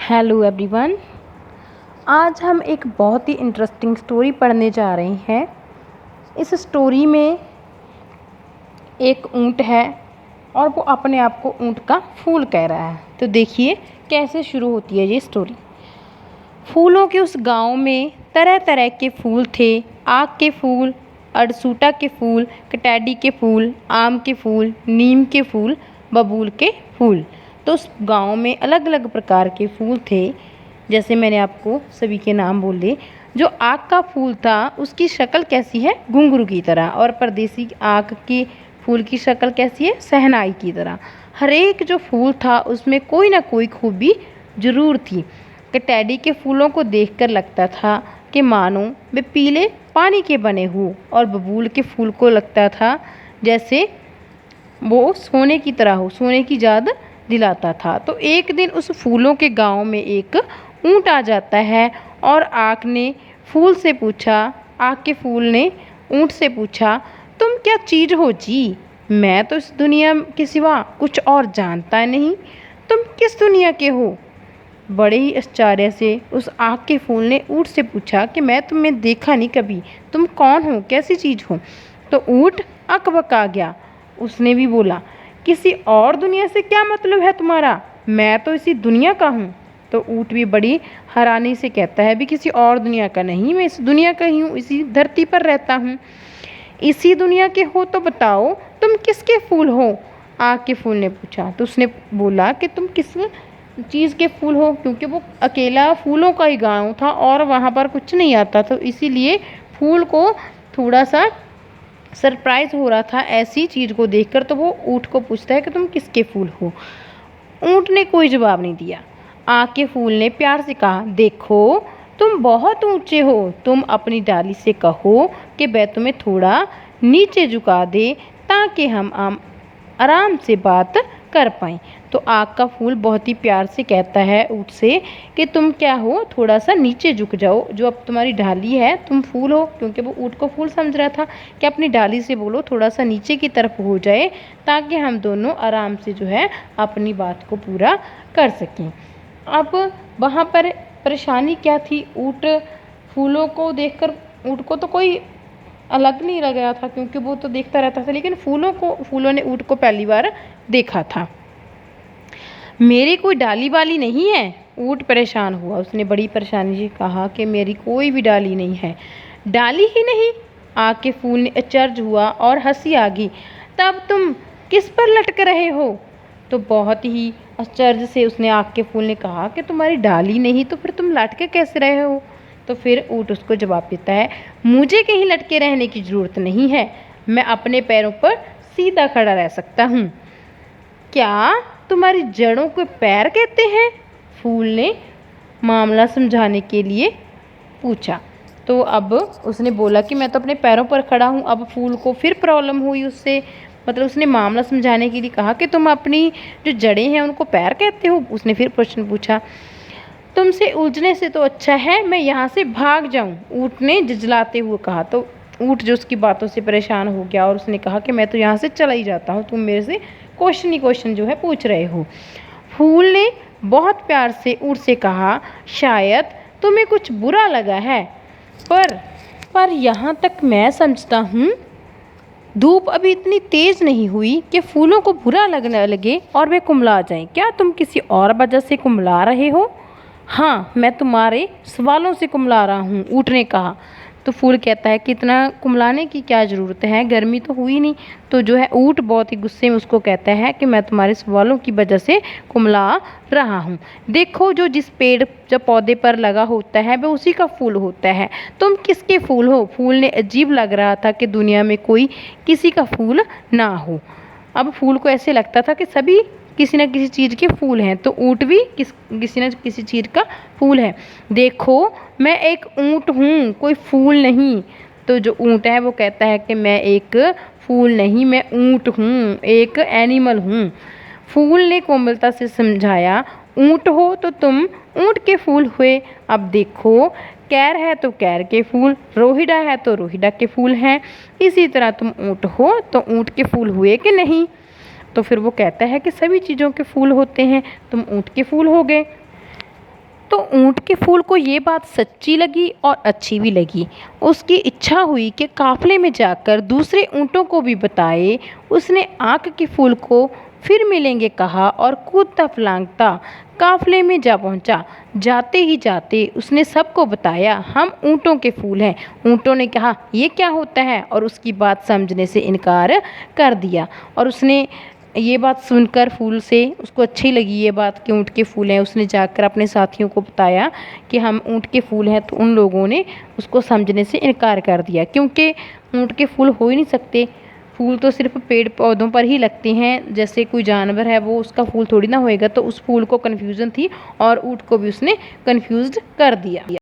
Hello everyone. आज हम एक बहुत ही इंटरेस्टिंग स्टोरी पढ़ने जा रहे हैं। इस स्टोरी में एक ऊँट है और वो अपने आप को ऊँट का फूल कह रहा है। तो देखिए कैसे शुरू होती है ये स्टोरी। फूलों के उस गांव में तरह तरह के फूल थे। आक के फूल, अड़सूटा के फूल, कटैडी के फूल, आम के फूल, नीम के फूल, बबूल के फूल। तो उस गांव में अलग अलग प्रकार के फूल थे। जैसे मैंने आपको सभी के नाम बोले। जो आक का फूल था उसकी शक्ल कैसी है? घुंघरू की तरह। और परदेसी आक के फूल की शक्ल कैसी है? शहनाई की तरह। हर एक जो फूल था उसमें कोई ना कोई खूबी जरूर थी। कटैडी के फूलों को देखकर लगता था कि मानो वे पीले पानी के बने हो, और बबूल के फूल को लगता था जैसे वो सोने की तरह हो, सोने की याद दिलाता था। तो एक दिन उस फूलों के गांव में एक ऊँट आ जाता है और आक के फूल ने ऊँट से पूछा, तुम क्या चीज़ हो जी? मैं तो इस दुनिया के सिवा कुछ और जानता नहीं। तुम किस दुनिया के हो? बड़े ही आश्चर्य से उस आक के फूल ने ऊँट से पूछा कि मैं तुम्हें देखा नहीं कभी, तुम कौन हो, कैसी चीज़ हो? तो ऊँट अकबका गया। उसने भी बोला, किसी और दुनिया से क्या मतलब है तुम्हारा? मैं तो इसी दुनिया का हूँ। तो ऊँट भी बड़ी हैरानी से कहता है, भी किसी और दुनिया का नहीं, मैं इस दुनिया का ही हूँ, इसी धरती पर रहता हूँ। इसी दुनिया के हो तो बताओ तुम किसके फूल हो? आग के फूल ने पूछा। तो उसने बोला कि तुम किस चीज़ के फूल हो, क्योंकि वो अकेला फूलों का ही गांव था और वहाँ पर कुछ नहीं आता, तो इसीलिए फूल को थोड़ा सा सरप्राइज हो रहा था ऐसी चीज़ को देखकर। तो वो ऊँट को पूछता है कि तुम किसके फूल हो? ऊँट ने कोई जवाब नहीं दिया। आग के फूल ने प्यार से कहा, देखो तुम बहुत ऊंचे हो, तुम अपनी डाली से कहो कि वह तुम्हें थोड़ा नीचे झुका दे ताकि हम आराम से बात कर पाएं। तो आग का फूल बहुत ही प्यार से कहता है ऊँट से कि तुम क्या हो, थोड़ा सा नीचे झुक जाओ, जो अब तुम्हारी डाली है, तुम फूल हो, क्योंकि वो ऊँट को फूल समझ रहा था कि अपनी डाली से बोलो थोड़ा सा नीचे की तरफ हो जाए ताकि हम दोनों आराम से जो है अपनी बात को पूरा कर सकें। अब वहाँ पर परेशानी क्या थी? ऊँट फूलों को देखकर, ऊँट को तो कोई अलग नहीं लग रहा था क्योंकि वो तो देखता रहता था, लेकिन फूलों ने ऊँट को पहली बार देखा था। मेरी कोई डाली वाली नहीं है? ऊँट परेशान हुआ। उसने बड़ी परेशानी से कहा कि मेरी कोई भी डाली नहीं है। डाली ही नहीं? आग के फूल ने अचरज हुआ और हंसी आ गई। तब तुम किस पर लटक रहे हो? तो बहुत ही आश्चर्य से उसने आग के फूल ने कहा कि तुम्हारी डाली नहीं तो फिर तुम लटके कैसे रहे हो? तो फिर ऊँट उसको जवाब देता है, मुझे कहीं लटके रहने की ज़रूरत नहीं है, मैं अपने पैरों पर सीधा खड़ा रह सकता हूँ। क्या तुम्हारी जड़ों को पैर कहते हैं? फूल ने मामला समझाने के लिए पूछा। तो अब उसने बोला कि मैं तो अपने पैरों पर खड़ा हूँ। अब फूल को फिर प्रॉब्लम हुई उससे, मतलब उसने मामला समझाने के लिए कहा कि तुम अपनी जो जड़ें हैं उनको पैर कहते हो? उसने फिर प्रश्न पूछा। तुमसे उलझने से तो अच्छा है मैं यहाँ से भाग जाऊँ, ऊँट ने झुंझलाते हुए कहा। तो ऊँट जो उसकी बातों से परेशान हो गया और उसने कहा कि मैं तो यहाँ से चला ही जाता हूँ, तुम मेरे से क्वेश्चन जो है पूछ रहे हो। फूल ने बहुत प्यार से ऊँट से कहा, शायद तुम्हें कुछ बुरा लगा है, पर यहाँ तक मैं समझता हूँ धूप अभी इतनी तेज़ नहीं हुई कि फूलों को बुरा लगने लगे और वे कुम्हला जाएं। क्या तुम किसी और वजह से कुम्हला रहे हो? हाँ, मैं तुम्हारे सवालों से कुम्हला रहा हूँ, ऊँट ने कहा। तो फूल कहता है कि इतना कुम्हलाने की क्या ज़रूरत है, गर्मी तो हुई नहीं। तो जो है ऊँट बहुत ही गुस्से में उसको कहता है कि मैं तुम्हारे सवालों की वजह से कुम्हला रहा हूँ। देखो जो जिस पेड़ जब पौधे पर लगा होता है वह उसी का फूल होता है, तुम किसके फूल हो? फूल ने अजीब लग रहा था कि दुनिया में कोई किसी का फूल ना हो। अब फूल को ऐसे लगता था कि सभी किसी न किसी चीज़ के फूल हैं, तो ऊँट भी किसी न किसी चीज़ का फूल है। देखो मैं एक ऊँट हूँ, कोई फूल नहीं। तो जो ऊँट है वो कहता है कि मैं एक फूल नहीं, मैं ऊँट हूँ, एक एनिमल हूँ। फूल ने कोमलता से समझाया, ऊँट हो तो तुम ऊँट के फूल हुए। अब देखो कैर है तो कैर के फूल, रोहिड़ा है तो रोहिड़ा के फूल हैं, इसी तरह तुम ऊँट हो तो ऊँट के फूल हुए कि नहीं? तो फिर वो कहता है कि सभी चीज़ों के फूल होते हैं, तुम ऊँट के फूल हो गए। तो ऊँट के फूल को ये बात सच्ची लगी और अच्छी भी लगी। उसकी इच्छा हुई कि काफ़िले में जाकर दूसरे ऊँटों को भी बताए। उसने आँख के फूल को फिर मिलेंगे कहा और कूदता फलांगता काफ़िले में जा पहुंचा। जाते ही जाते उसने सबको बताया, हम ऊँटों के फूल हैं। ऊँटों ने कहा, ये क्या होता है, और उसकी बात समझने से इनकार कर दिया। और उसने ये बात सुनकर फूल से उसको अच्छी लगी ये बात कि ऊँट के फूल हैं। उसने जाकर अपने साथियों को बताया कि हम ऊँट के फूल हैं, तो उन लोगों ने उसको समझने से इनकार कर दिया, क्योंकि ऊँट के फूल हो ही नहीं सकते। फूल तो सिर्फ पेड़ पौधों पर ही लगते हैं, जैसे कोई जानवर है वो उसका फूल थोड़ी ना होएगा। तो उस फूल को कन्फ्यूज़न थी और ऊँट को भी उसने कन्फ्यूज़्ड कर दिया।